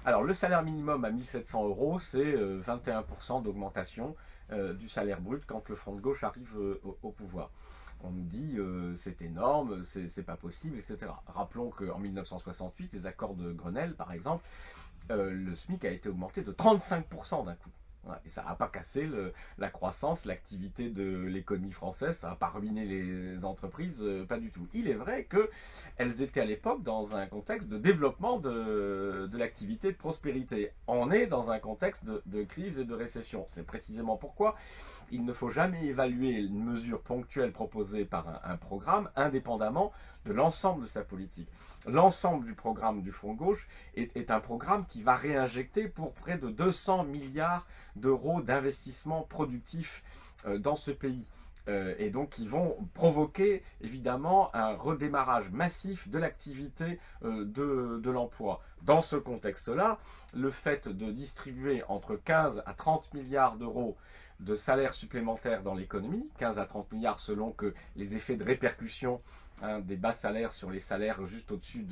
Alors, le salaire minimum à 1700 euros, c'est 21% d'augmentation du salaire brut quand le Front de gauche arrive au pouvoir. On nous dit c'est énorme, c'est pas possible, etc. Rappelons qu'en 1968, les accords de Grenelle, par exemple, le SMIC a été augmenté de 35% d'un coup. Voilà. Et ça n'a pas cassé la croissance, l'activité de l'économie française, ça n'a pas ruiné les entreprises, pas du tout. Il est vrai qu'elles étaient à l'époque dans un contexte de développement de l'activité de prospérité. On est dans un contexte de crise et de récession. C'est précisément pourquoi il ne faut jamais évaluer une mesure ponctuelle proposée par un programme indépendamment de l'ensemble de sa politique. L'ensemble du programme du Front de gauche est un programme qui va réinjecter pour près de 200 milliards d'euros d'investissement productif dans ce pays. Et donc qui vont provoquer évidemment un redémarrage massif de l'activité de l'emploi. Dans ce contexte-là, le fait de distribuer entre 15 à 30 milliards d'euros de salaires supplémentaires dans l'économie, 15 à 30 milliards selon que les effets de répercussion des bas salaires sur les salaires juste au-dessus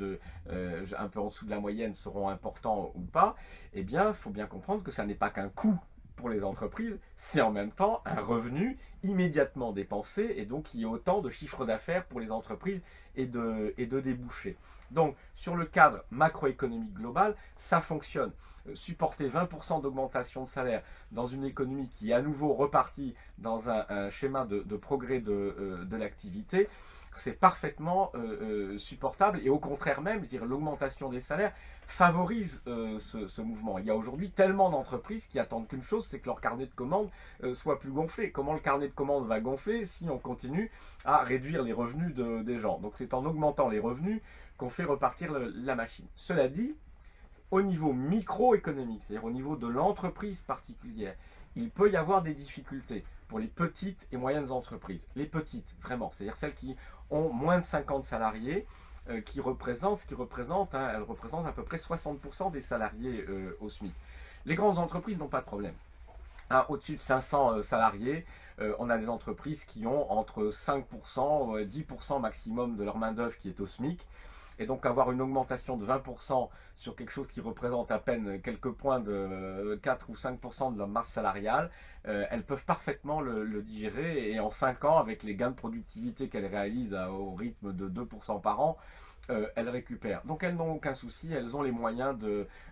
un peu en dessous de la moyenne seront importants ou pas, eh bien, il faut bien comprendre que ça n'est pas qu'un coût pour les entreprises, c'est en même temps un revenu immédiatement dépensé et donc il y a autant de chiffre d'affaires pour les entreprises et de débouchés. Donc sur le cadre macroéconomique global, ça fonctionne. Supporter 20% d'augmentation de salaire dans une économie qui est à nouveau repartie dans un schéma de progrès de l'activité, c'est parfaitement supportable et au contraire même, je dirais, l'augmentation des salaires favorise ce mouvement. Il y a aujourd'hui tellement d'entreprises qui attendent qu'une chose, c'est que leur carnet de commandes soit plus gonflé. Comment le carnet de commandes va gonfler si on continue à réduire les revenus des gens? Donc c'est en augmentant les revenus qu'on fait repartir la machine. Cela dit, au niveau microéconomique, c'est-à-dire au niveau de l'entreprise particulière, il peut y avoir des difficultés pour les petites et moyennes entreprises. Les petites, vraiment, c'est-à-dire celles qui ont moins de 50 salariés, elles représentent à peu près 60% des salariés au SMIC. Les grandes entreprises n'ont pas de problème. Au-dessus de 500 salariés, on a des entreprises qui ont entre 5% et 10% maximum de leur main-d'œuvre qui est au SMIC. Et donc avoir une augmentation de 20% sur quelque chose qui représente à peine quelques points de 4 ou 5% de leur masse salariale, elles peuvent parfaitement le digérer et en 5 ans, avec les gains de productivité qu'elles réalisent au rythme de 2% par an, elles récupèrent. Donc elles n'ont aucun souci, elles ont les moyens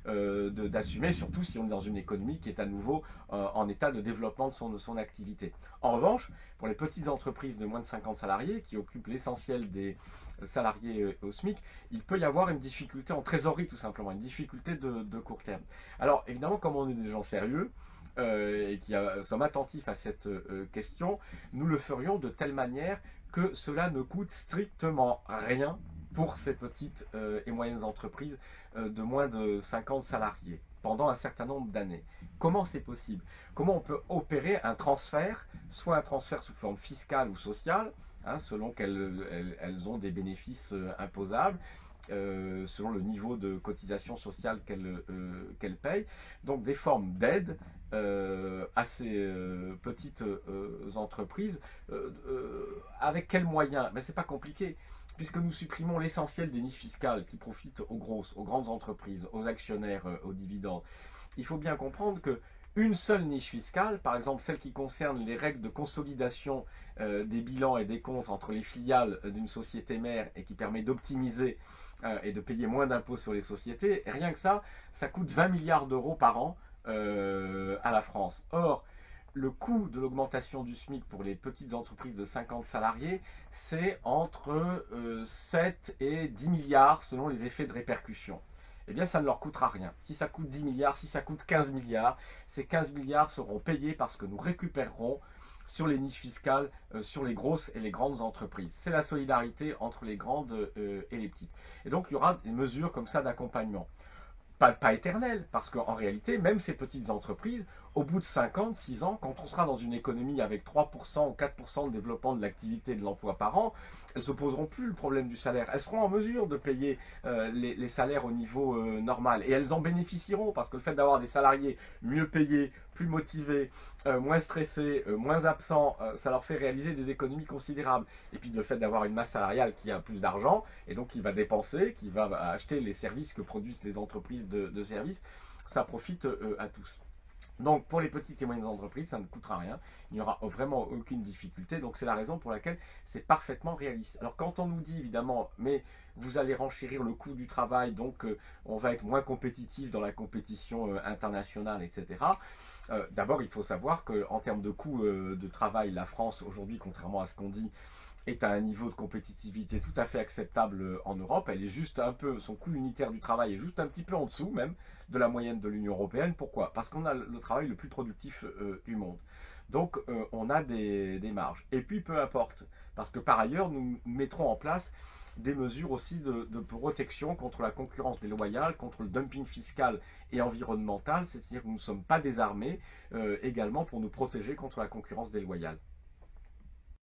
d'assumer, surtout si on est dans une économie qui est à nouveau en état de développement de son activité. En revanche, pour les petites entreprises de moins de 50 salariés, qui occupent l'essentiel des salariés au SMIC, il peut y avoir une difficulté en trésorerie tout simplement, une difficulté de court terme. Alors évidemment, comme on est des gens sérieux, et qui sommes attentifs à cette question, nous le ferions de telle manière que cela ne coûte strictement rien pour ces petites et moyennes entreprises de moins de 50 salariés pendant un certain nombre d'années. Comment c'est possible? Comment on peut opérer un transfert, soit un transfert sous forme fiscale ou sociale, selon qu'elles ont des bénéfices imposables, selon le niveau de cotisation sociale qu'elles payent. Donc des formes d'aide à ces petites entreprises. Avec quels moyens? Ben, c'est pas compliqué, puisque nous supprimons l'essentiel des niches fiscales qui profitent aux grosses, aux grandes entreprises, aux actionnaires, aux dividendes. Il faut bien comprendre que une seule niche fiscale, par exemple celle qui concerne les règles de consolidation des bilans et des comptes entre les filiales d'une société mère et qui permet d'optimiser et de payer moins d'impôts sur les sociétés, rien que ça coûte 20 milliards d'euros par an à la France. Or, le coût de l'augmentation du SMIC pour les petites entreprises de 50 salariés, c'est entre 7 et 10 milliards selon les effets de répercussion. Eh bien, ça ne leur coûtera rien. Si ça coûte 10 milliards, si ça coûte 15 milliards, ces 15 milliards seront payés parce que nous récupérerons sur les niches fiscales, sur les grosses et les grandes entreprises. C'est la solidarité entre les grandes et les petites. Et donc, il y aura des mesures comme ça d'accompagnement. Pas éternel, parce qu'en réalité, même ces petites entreprises au bout de 5 ans, 6 ans, quand on sera dans une économie avec 3% ou 4% de développement de l'activité et de l'emploi par an, elles ne se poseront plus le problème du salaire. Elles seront en mesure de payer les salaires au niveau normal. Et elles en bénéficieront parce que le fait d'avoir des salariés mieux payés, plus motivés, moins stressés, moins absents, ça leur fait réaliser des économies considérables. Et puis le fait d'avoir une masse salariale qui a plus d'argent et donc qui va dépenser, qui va acheter les services que produisent les entreprises de services, ça profite à tous. Donc pour les petites et moyennes entreprises, ça ne coûtera rien, il n'y aura vraiment aucune difficulté, donc c'est la raison pour laquelle c'est parfaitement réaliste. Alors quand on nous dit évidemment, mais vous allez renchérir le coût du travail, donc on va être moins compétitif dans la compétition internationale, etc. D'abord il faut savoir qu'en termes de coût de travail, la France aujourd'hui, contrairement à ce qu'on dit, est à un niveau de compétitivité tout à fait acceptable en Europe. Elle est juste un peu, son coût unitaire du travail est juste un petit peu en dessous même de la moyenne de l'Union européenne. Pourquoi? Parce qu'on a le travail le plus productif du monde. Donc on a des marges. Et puis peu importe, parce que par ailleurs nous mettrons en place des mesures aussi de protection contre la concurrence déloyale, contre le dumping fiscal et environnemental, c'est-à-dire que nous ne sommes pas désarmés également pour nous protéger contre la concurrence déloyale.